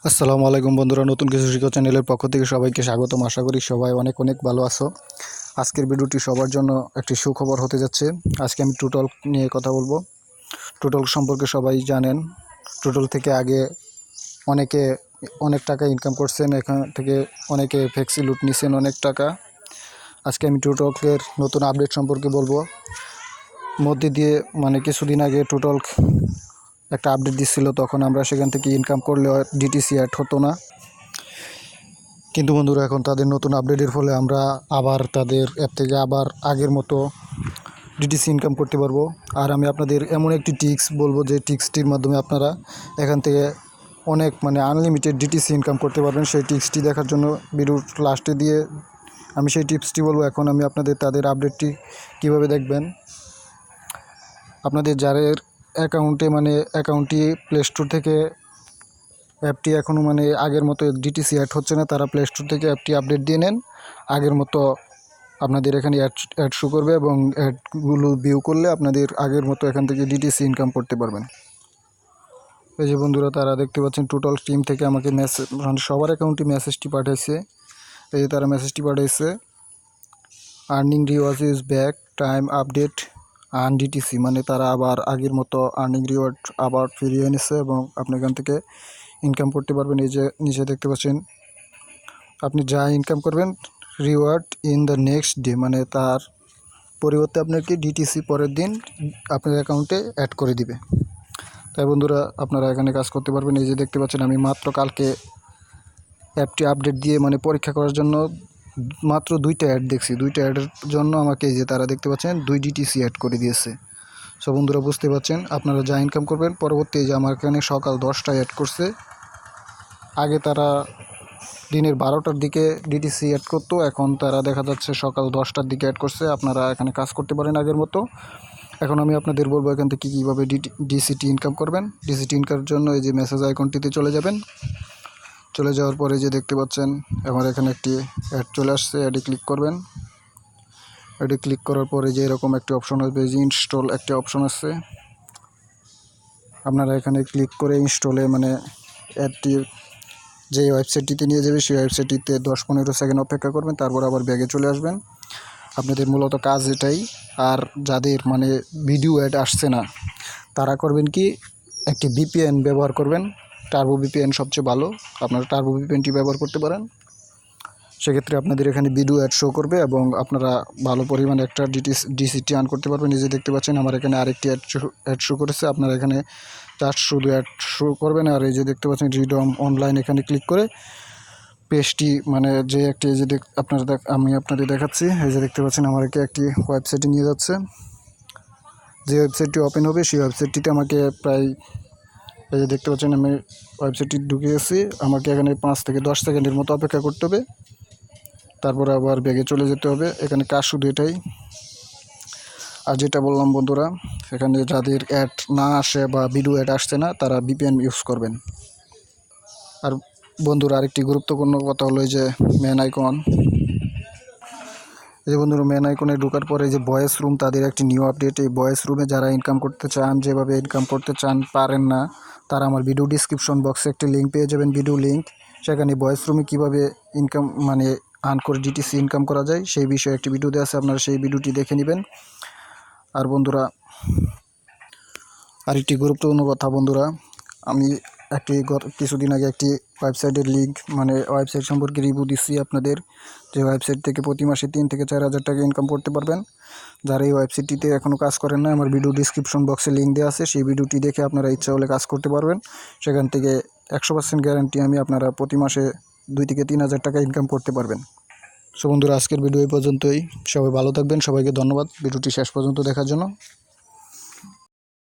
আসসালামু আলাইকুম বন্ধুরা, নতুন কিছু শিক্ষা চ্যানেলের পক্ষ থেকে সবাইকে স্বাগতম। আশা করি সবাই অনেক অনেক ভালো আছো। আজকের ভিডিওটি সবার জন্য একটি সুখবর হতে যাচ্ছে। আজকে আমি ToTalk নিয়ে কথা বলবো। ToTalk সম্পর্কে সবাই জানেন। ToTalk থেকে আগে অনেকে অনেক টাকা ইনকাম করছেন, এখান থেকে অনেকে ফ্লেক্সি লুট নিছেন অনেক টাকা। আজকে আমি ToTalk-এর নতুন আপডেট সম্পর্কে বলবো। মধ্যে দিয়ে কিছুদিন আগে ToTalk একটা আপডেট দিচ্ছিল, তখন আমরা সেখান থেকে ইনকাম করলে ডিটিসি অ্যাড হতো না। কিন্তু বন্ধুরা, এখন তাদের নতুন আপডেটের ফলে আমরা আবার তাদের অ্যাপ থেকে আবার আগের মতো ডিটিসি ইনকাম করতে পারবো। আর আমি আপনাদের এমন একটি টিক্স বলবো যে টিক্সটির মাধ্যমে আপনারা এখান থেকে অনেক আনলিমিটেড ডিটিসি ইনকাম করতে পারবেন। সেই টিক্সটি দেখার জন্য ভিডিওর লাস্টে দিয়ে আমি সেই টিপসটি বলবো। এখন আমি আপনাদের তাদের আপডেটটি কিভাবে দেখবেন। আপনাদের যাদের অ্যাকাউন্টটি প্লে স্টোর থেকে অ্যাপটি এখনও আগের মতো ডিটিসি অ্যাড হচ্ছে না, তারা প্লে স্টোর থেকে অ্যাপটি আপডেট দিয়ে নেন। আগের মতো আপনাদের এখানে অ্যাড শো করবে এবং অ্যাডগুলো ভিউ করলে আপনাদের আগের মতো এখান থেকে ডিটিসি ইনকাম করতে পারবেন। এই যে বন্ধুরা, তারা দেখতে পাচ্ছেন ToTalk টিম থেকে আমাকে মেসেজ সবার অ্যাকাউন্টে মেসেজটি পাঠাইছে। এই যে তারা মেসেজটি পাঠাইছে, earning reward is back, time update earn DTC. তারা আবার আগের মতো আর্নিং রিওয়ার্ড আবার ফিরিয়ে এনেছে এবং আপনি এখান থেকে ইনকাম করতে পারবেন। এই যে নিচে দেখতে পাচ্ছেন, আপনি যা ইনকাম করবেন reward in the next day, তার পরিবর্তে আপনাকে ডিটিসি পরের দিন আপনার অ্যাকাউন্টে অ্যাড করে দিবে। তাই বন্ধুরা, আপনারা এখানে কাজ করতে পারবেন। এই যে দেখতে পাচ্ছেন, আমি মাত্র কালকে অ্যাপটি আপডেট দিয়ে পরীক্ষা করার জন্য মাত্র 2টা অ্যাড দেখছি। 2টা অ্যাডের জন্য আমাকে এই যে তারা দেখতে পাচ্ছেন 2 ডিটিসি অ্যাড করে দিয়েছে। সো বন্ধুরা, বুঝতে পারছেন আপনারা যা ইনকাম করবেন পরবর্তী যে আমার এখানে সকাল 10টায় অ্যাড করছে। আগে তারা দিনের 12টার দিকে ডিটিসি অ্যাড করতো, এখন তারা দেখা যাচ্ছে সকাল 10টার দিকে অ্যাড করছে। আপনারা এখানে কাজ করতে পারেন আগের মতো। এখন আমি আপনাদের বলবো এখান থেকে কীভাবে ডিসিটি ইনকাম করবেন। ডিসিটি ইনকামের জন্য এই যে মেসেজ আইকনটিতে চলে যাবেন। চলে যাওয়ার পরে যে দেখতে পাচ্ছেন আমার এখানে একটি অ্যাড চলে আসছে, অ্যাডে ক্লিক করবেন। অ্যাডে ক্লিক করার পরে যে এরকম একটি অপশন আসবে, যে ইনস্টল একটি অপশন আছে, আপনারা এখানে ক্লিক করে ইনস্টলে অ্যাডটি যে ওয়েবসাইটটিতে নিয়ে যাবে সেই ওয়েবসাইটটিতে 10-15 সেকেন্ড অপেক্ষা করবেন, তারপর আবার ব্যাগে চলে আসবেন। আপনাদের মূলত কাজ এটাই। আর যাদের ভিডিও অ্যাড আসছে না, তারা করবেন কি, একটি ভিপিএন ব্যবহার করবেন। টার্বো ভিপিএন সবচেয়ে ভালো, আপনারা টার্বো ভিপিএনটি ব্যবহার করতে পারেন। সেক্ষেত্রে আপনাদের এখানে ভিডিও অ্যাড শো করবে এবং আপনারা ভালো পরিমাণে একটা ডিসিটি আর্ন করতে পারবেন। নিজে দেখতে পাচ্ছেন আমার এখানে আরেকটি অ্যাড শো করেছে। আপনারা এখানে জাস্ট শুধু অ্যাড শো করবেন। আর এই যে দেখতে পাচ্ছেন রিডম অনলাইন, এখানে ক্লিক করে পেজটি যে একটি এই যে আমি আপনাদের দেখাচ্ছি। এই যে দেখতে পাচ্ছেন আমার একটি ওয়েবসাইটে নিয়ে যাচ্ছে। যে ওয়েবসাইটটি ওপেন হবে সেই ওয়েবসাইটটিতে আমাকে প্রায় এই যে দেখতে পাচ্ছেন আমি ওয়েবসাইটটি ঢুকে গেছি। আমাকে এখানে 5 থেকে 10 সেকেন্ডের মতো অপেক্ষা করতে হবে, তারপরে আবার ব্যাগে চলে যেতে হবে। এখানে কাজ শুধু এটাই। আর যেটা বললাম বন্ধুরা, এখানে যাদের অ্যাড না আসে বা ভিডিও অ্যাড আসছে না, তারা ভিপিএন ইউজ করবেন। আর বন্ধুরা, আরেকটি গুরুত্বপূর্ণ কথা হলো এই যে মেন আইকন। এই যে বন্ধুরা, মেন আইকনে ঢোকার পরে যে ভয়েস রুম, তাদের একটি নিউ আপডেট। এই ভয়েস রুমে যারা ইনকাম করতে চান, যেভাবে ইনকাম করতে চান পারেন না, তারা আমার ভিডিও ডিসক্রিপশন বক্সে একটি লিঙ্ক পেয়ে যাবেন, ভিডিও লিঙ্ক। সেখানে ভয়েস রুমে কীভাবে ইনকাম আর্ন করে ডিটিসি ইনকাম করা যায় সেই বিষয়ে একটি ভিডিও দেওয়া আছে, আপনারা সেই ভিডিওটি দেখে নেবেন। আর বন্ধুরা, আরেকটি গুরুত্বপূর্ণ কথা বন্ধুরা, আমি কিছুদিন আগে একটি ওয়েবসাইটের লিঙ্ক ওয়েবসাইট সম্পর্কে রিভিউ দিচ্ছি আপনাদের। যে ওয়েবসাইট থেকে প্রতি মাসে 3 থেকে 4 হাজার টাকা ইনকাম করতে পারবেন। যারা এই ওয়েবসাইটটিতে এখনও কাজ করেন না, আমার ভিডিও ডিসক্রিপশন বক্সে লিঙ্ক দেওয়া আছে, সেই ভিডিওটি দেখে আপনারা ইচ্ছা হলে কাজ করতে পারবেন। সেখান থেকে 100% গ্যারান্টি আপনারা প্রতি মাসে 2 থেকে 3 হাজার টাকা ইনকাম করতে পারবেন। সো বন্ধুরা, আজকের ভিডিও এই পর্যন্তই। সবাই ভালো থাকবেন, সবাইকে ধন্যবাদ ভিডিওটি শেষ পর্যন্ত দেখার জন্য।